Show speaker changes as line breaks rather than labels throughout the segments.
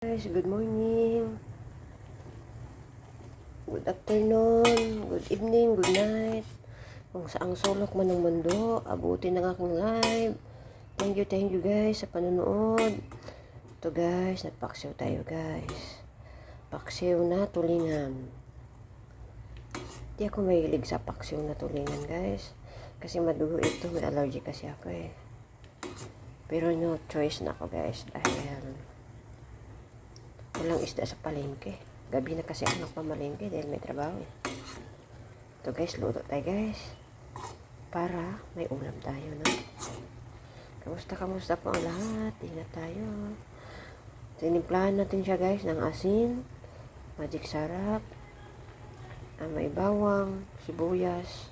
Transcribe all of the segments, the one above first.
Guys, good morning, good afternoon, good evening, good night. Kung saang sulok man ng mundo, abutin ng aking live. Thank you guys sa panonood. Ito guys, nagpaksiw tayo guys. Paksiw na tulingan. Di ako mahilig sa paksiw na tulingan guys. Kasi madugo ito, may allergy kasi ako eh. Pero no choice na ako guys dahil walang isda sa palengke. Gabi na kasi ako nagpamalengke dahil may trabaho eh. Ito guys, luto tayo guys. Para may ulam tayo na. Kamusta po ang lahat? Ingat tayo. Tinimplahan natin siya guys ng asin, magic sarap, may bawang, sibuyas,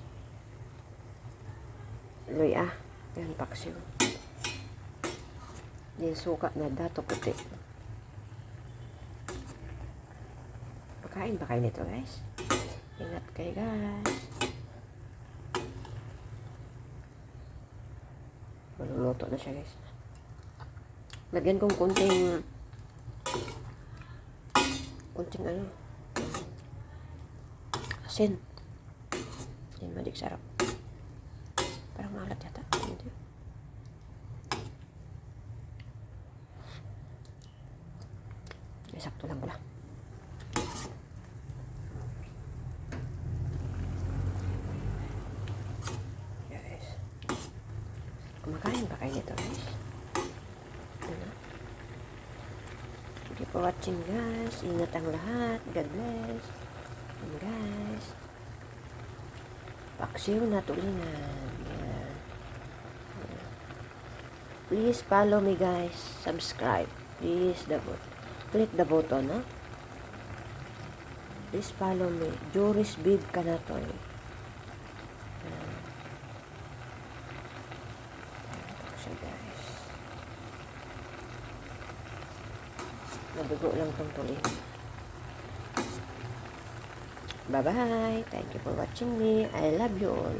luya, yan paksiw. Yan suka na dato puti. Kain ba kayo nito guys? Ingat kayo guys. Maluluto na siya guys. Lagyan kong kunting asin. Yan madik sarap. Parang malat yata. Hindi. Sakto lang pala. Kumakain ba kayo nito guys? Thank you for watching guys. Ingat ang lahat. God bless. And guys, paksiw na tulingan. Yan. Please follow me guys. Subscribe. Please click the button, no? Please follow me. Joris Bib Kanatoy. Guys, nadugo lang tong tuloy. Bye bye, thank you for watching me. I love you all.